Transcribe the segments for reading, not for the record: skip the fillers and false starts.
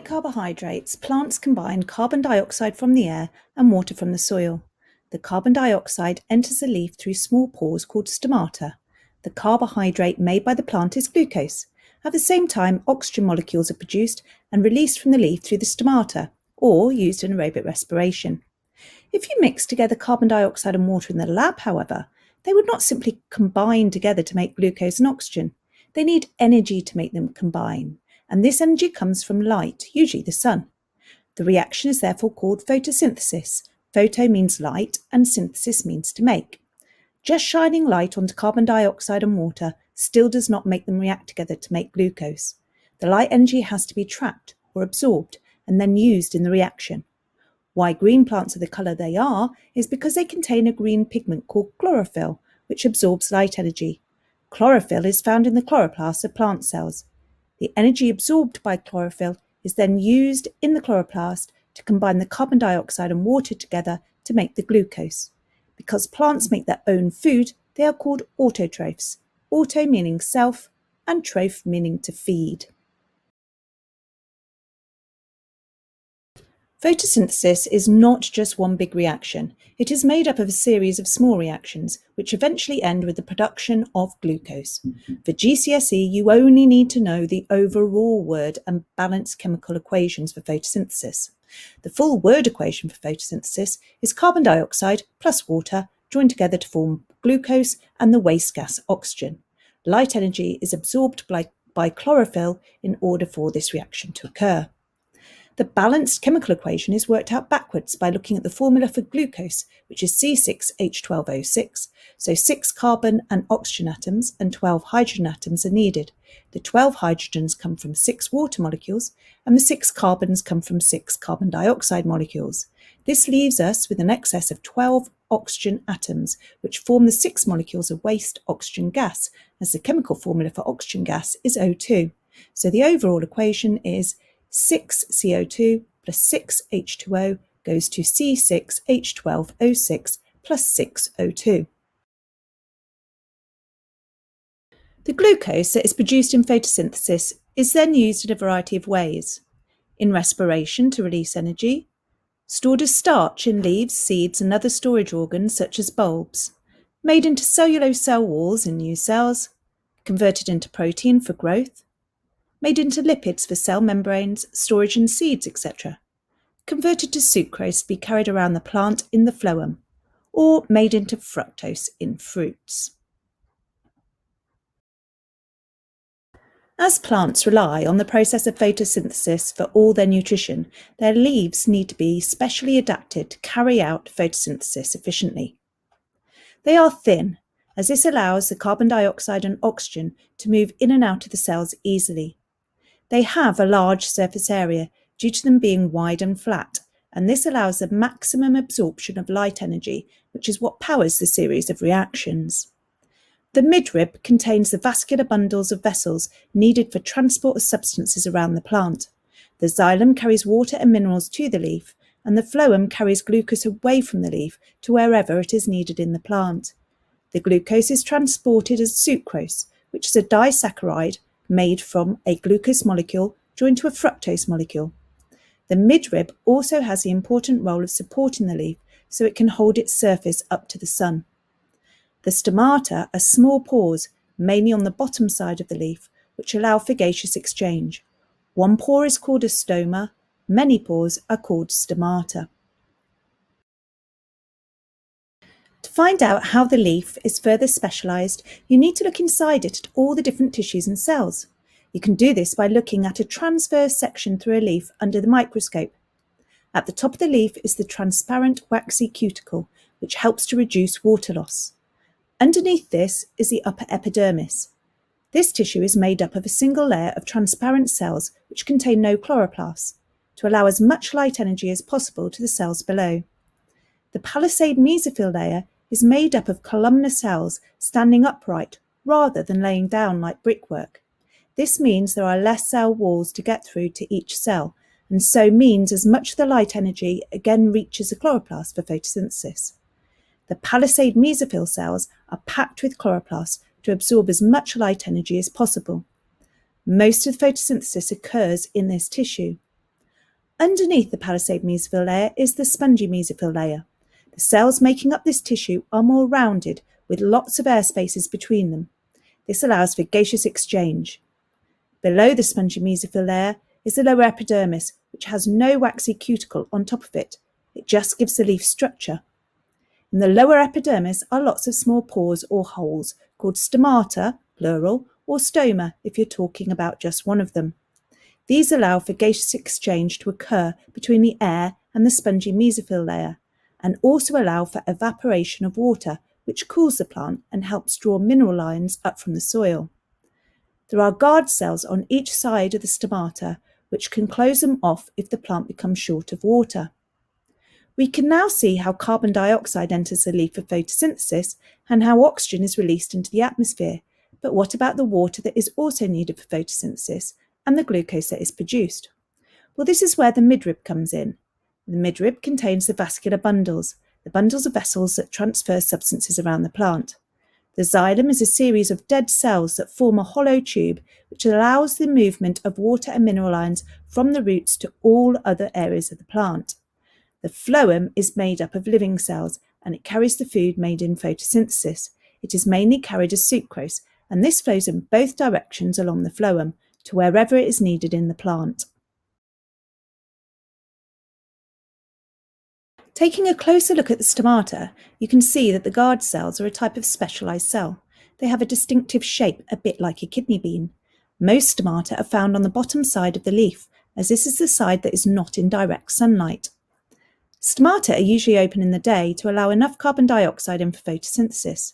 make carbohydrates, plants combine carbon dioxide from the air and water from the soil. The carbon dioxide enters the leaf through small pores called stomata. The carbohydrate made by the plant is glucose. At the same time, oxygen molecules are produced and released from the leaf through the stomata, or used in aerobic respiration. If you mix together carbon dioxide and water in the lab, however, they would not simply combine together to make glucose and oxygen. They need energy to make them combine, and this energy comes from light, usually the sun. The reaction is therefore called photosynthesis. Photo means light and synthesis means to make. Just shining light onto carbon dioxide and water still does not make them react together to make glucose. The light energy has to be trapped or absorbed and then used in the reaction. Why green plants are the colour they are is because they contain a green pigment called chlorophyll, which absorbs light energy. Chlorophyll is found in the chloroplasts of plant cells. The energy absorbed by chlorophyll is then used in the chloroplast to combine the carbon dioxide and water together to make the glucose. Because plants make their own food, they are called autotrophs. Auto meaning self and troph meaning to feed. Photosynthesis is not just one big reaction. It is made up of a series of small reactions, which eventually end with the production of glucose. For GCSE, you only need to know the overall word and balanced chemical equations for photosynthesis. The full word equation for photosynthesis is carbon dioxide plus water joined together to form glucose and the waste gas oxygen. Light energy is absorbed by chlorophyll in order for this reaction to occur. The balanced chemical equation is worked out backwards by looking at the formula for glucose, which is C6H12O6, so 6 carbon and oxygen atoms and 12 hydrogen atoms are needed. The 12 hydrogens come from 6 water molecules, and the 6 carbons come from 6 carbon dioxide molecules. This leaves us with an excess of 12 oxygen atoms, which form the 6 molecules of waste oxygen gas, as the chemical formula for oxygen gas is O2. So the overall equation is 6CO2 plus 6H2O goes to C6H12O6 plus 6O2. The glucose that is produced in photosynthesis is then used in a variety of ways. In respiration to release energy, stored as starch in leaves, seeds and other storage organs such as bulbs, made into cellulose cell walls in new cells, converted into protein for growth, made into lipids for cell membranes, storage in seeds, etc., converted to sucrose to be carried around the plant in the phloem, or made into fructose in fruits. As plants rely on the process of photosynthesis for all their nutrition, their leaves need to be specially adapted to carry out photosynthesis efficiently. They are thin, as this allows the carbon dioxide and oxygen to move in and out of the cells easily. They have a large surface area due to them being wide and flat, and this allows the maximum absorption of light energy, which is what powers the series of reactions. The midrib contains the vascular bundles of vessels needed for transport of substances around the plant. The xylem carries water and minerals to the leaf, and the phloem carries glucose away from the leaf to wherever it is needed in the plant. The glucose is transported as sucrose, which is a disaccharide made from a glucose molecule joined to a fructose molecule. The midrib also has the important role of supporting the leaf so it can hold its surface up to the sun. The stomata are small pores, mainly on the bottom side of the leaf, which allow for gaseous exchange. One pore is called a stoma, many pores are called stomata. To find out how the leaf is further specialised, you need to look inside it at all the different tissues and cells. You can do this by looking at a transverse section through a leaf under the microscope. At the top of the leaf is the transparent waxy cuticle, which helps to reduce water loss. Underneath this is the upper epidermis. This tissue is made up of a single layer of transparent cells which contain no chloroplasts, to allow as much light energy as possible to the cells below. The palisade mesophyll layer is made up of columnar cells standing upright rather than laying down like brickwork. This means there are less cell walls to get through to each cell, and so means as much of the light energy again reaches the chloroplast for photosynthesis. The palisade mesophyll cells are packed with chloroplasts to absorb as much light energy as possible. Most of the photosynthesis occurs in this tissue. Underneath the palisade mesophyll layer is the spongy mesophyll layer. The cells making up this tissue are more rounded, with lots of air spaces between them. This allows for gaseous exchange. Below the spongy mesophyll layer is the lower epidermis, which has no waxy cuticle on top of it. It just gives the leaf structure. In the lower epidermis are lots of small pores or holes called stomata, plural, or stoma if you're talking about just one of them. These allow for gaseous exchange to occur between the air and the spongy mesophyll layer, and also allow for evaporation of water, which cools the plant and helps draw mineral ions up from the soil. There are guard cells on each side of the stomata, which can close them off if the plant becomes short of water. We can now see how carbon dioxide enters the leaf for photosynthesis and how oxygen is released into the atmosphere. But what about the water that is also needed for photosynthesis and the glucose that is produced? Well, this is where the midrib comes in. The midrib contains the vascular bundles, the bundles of vessels that transfer substances around the plant. The xylem is a series of dead cells that form a hollow tube which allows the movement of water and mineral ions from the roots to all other areas of the plant. The phloem is made up of living cells and it carries the food made in photosynthesis. It is mainly carried as sucrose, and this flows in both directions along the phloem to wherever it is needed in the plant. Taking a closer look at the stomata, you can see that the guard cells are a type of specialised cell. They have a distinctive shape, a bit like a kidney bean. Most stomata are found on the bottom side of the leaf, as this is the side that is not in direct sunlight. Stomata are usually open in the day to allow enough carbon dioxide in for photosynthesis.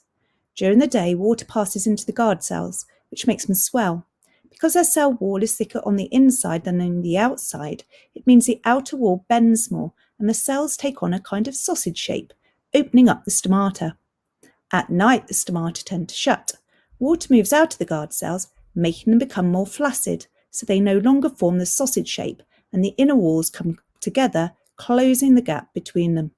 During the day, water passes into the guard cells, which makes them swell. Because their cell wall is thicker on the inside than on the outside, it means the outer wall bends more and the cells take on a kind of sausage shape, opening up the stomata. At night, the stomata tend to shut. Water moves out of the guard cells, making them become more flaccid, so they no longer form the sausage shape and the inner walls come together, closing the gap between them.